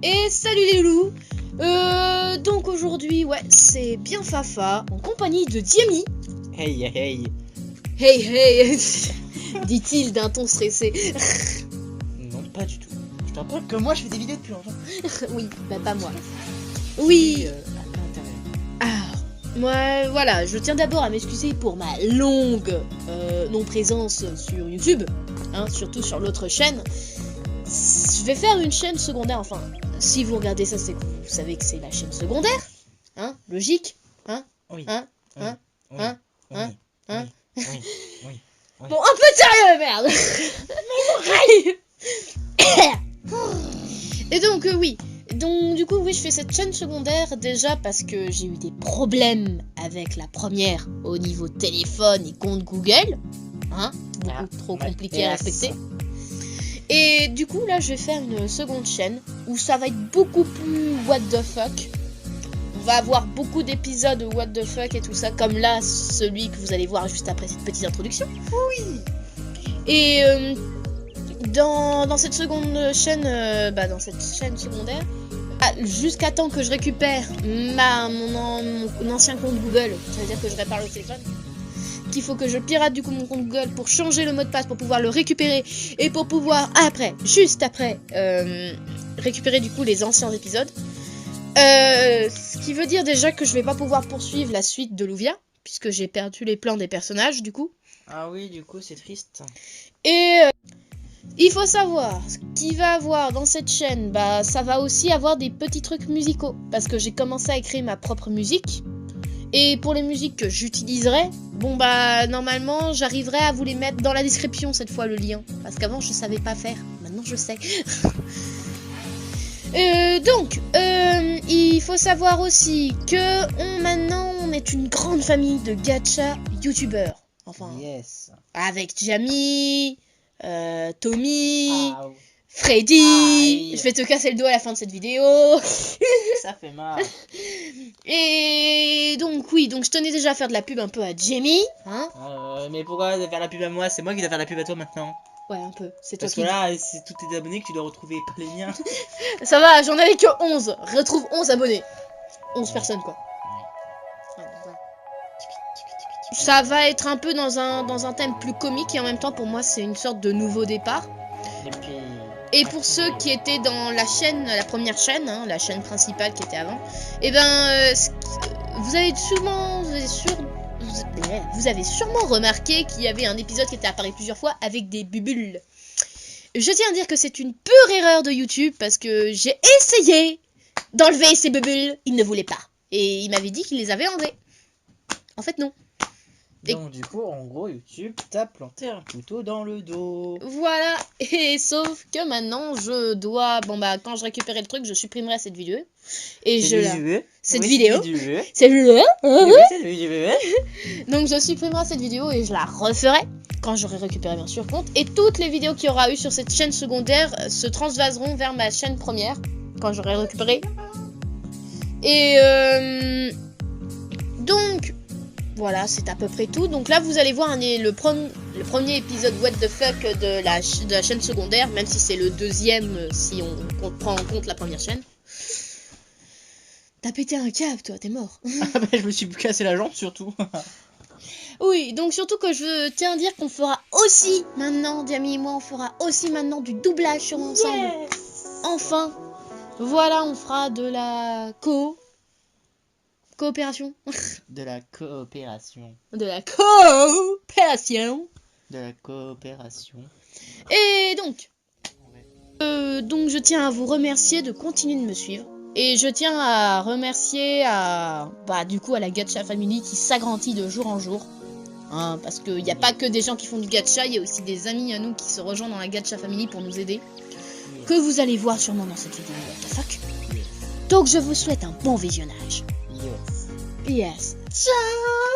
Et salut les loups. Donc aujourd'hui, ouais, c'est bien Fafa, en compagnie de Diemy. Hey, hey. Hey, hey, dit-il d'un ton stressé. Non, pas du tout. Je te rappelle que moi, je fais des vidéos depuis longtemps. Oui, bah pas moi. Oui. À l'intérieur. Ah, moi, voilà, je tiens d'abord à m'excuser pour ma longue non-présence sur YouTube, hein, surtout sur l'autre chaîne. Je vais faire une chaîne secondaire, enfin, si vous regardez ça, c'est que vous savez que c'est la chaîne secondaire, hein, logique, hein, Oui. hein, Oui. hein, Oui. hein, Oui. hein, hein. Oui. Oui. Oui. Oui. Bon, un peu de sérieux, merde. Et donc, oui. Donc, du coup, oui, je fais cette chaîne secondaire déjà parce que j'ai eu des problèmes avec la première au niveau téléphone et compte Google. Hein, beaucoup trop compliqué à respecter. Et du coup, là, je vais faire une seconde chaîne où ça va être beaucoup plus what the fuck. On va avoir beaucoup d'épisodes what the fuck et tout ça, comme là, celui que vous allez voir juste après cette petite introduction. Oui. Et dans cette seconde chaîne, dans cette chaîne secondaire, jusqu'à temps que je récupère mon ancien compte Google, ça veut dire que je répare le téléphone, qu'il faut que je pirate du coup mon compte Google pour changer le mot de passe pour pouvoir le récupérer et pour pouvoir juste après récupérer du coup les anciens épisodes. Ce qui veut dire déjà que je vais pas pouvoir poursuivre la suite de Louvia puisque j'ai perdu les plans des personnages du coup. Ah oui, du coup, c'est triste. Et il faut savoir, ce qu'il va avoir dans cette chaîne, ça va aussi avoir des petits trucs musicaux. Parce que j'ai commencé à écrire ma propre musique. Et pour les musiques que j'utiliserai, normalement, j'arriverai à vous les mettre dans la description cette fois, le lien. Parce qu'avant, je savais pas faire. Maintenant, je sais. Donc, il faut savoir aussi que maintenant, on est une grande famille de gacha youtubeurs. Enfin, Yes. avec Jamie... Tommy, Aïe. Freddy, Aïe. je vais te casser le doigt à la fin de cette vidéo. Ça fait mal. Et donc oui, donc je tenais déjà à faire de la pub un peu à Jamie, hein. Mais pourquoi faire la pub à moi? C'est moi qui dois faire la pub à toi maintenant. Ouais, un peu, c'est toi Parce qui... que là, c'est tous tes abonnés que tu dois retrouver, pas les miens. Ça va, j'en avais que 11, retrouve 11 abonnés. 11 Ouais. personnes quoi. Ouais. Ouais, voilà. Ça va être un peu dans un thème plus comique et en même temps pour moi c'est une sorte de nouveau départ. Et puis... Et pour ceux qui étaient dans la chaîne, la première chaîne, hein, la chaîne principale qui était avant, vous avez sûrement remarqué qu'il y avait un épisode qui était apparu plusieurs fois avec des bulles. Je tiens à dire que c'est une pure erreur de YouTube parce que j'ai essayé d'enlever ces bulles, il ne voulait pas. Et il m'avait dit qu'il les avait enlevés. En fait non. Donc du coup, en gros, YouTube t'a planté un couteau dans le dos. Voilà, et sauf que maintenant je dois, quand je récupérerai le truc, je supprimerai cette vidéo. Et cette vidéo. Donc je supprimerai cette vidéo et je la referai quand j'aurai récupéré bien sûr compte. Et toutes les vidéos qu'il y aura eu sur cette chaîne secondaire se transvaseront vers ma chaîne première quand j'aurai récupéré. Et donc voilà, c'est à peu près tout. Donc là, vous allez voir le premier épisode What the fuck de la chaîne secondaire, même si c'est le deuxième si on prend en compte la première chaîne. T'as pété un câble, toi, t'es mort. Ah bah, je me suis cassé la jambe surtout. Oui, donc surtout que je tiens à dire qu'on fera aussi maintenant, Diamy et moi, on fera aussi maintenant du doublage sur ensemble. Yes. Enfin, voilà, on fera de la coopération. De la coopération. De la coopération. De la coopération. Et donc, je tiens à vous remercier de continuer de me suivre. Et je tiens à remercier du coup à la Gacha Family qui s'agrandit de jour en jour. Hein, parce qu'il n'y a pas que des gens qui font du gacha, il y a aussi des amis à nous qui se rejoignent dans la Gacha Family pour nous aider. Yes. Que vous allez voir sûrement dans cette vidéo. What the fuck. Yes. Donc je vous souhaite un bon visionnage. Yes. Yes. Ciao.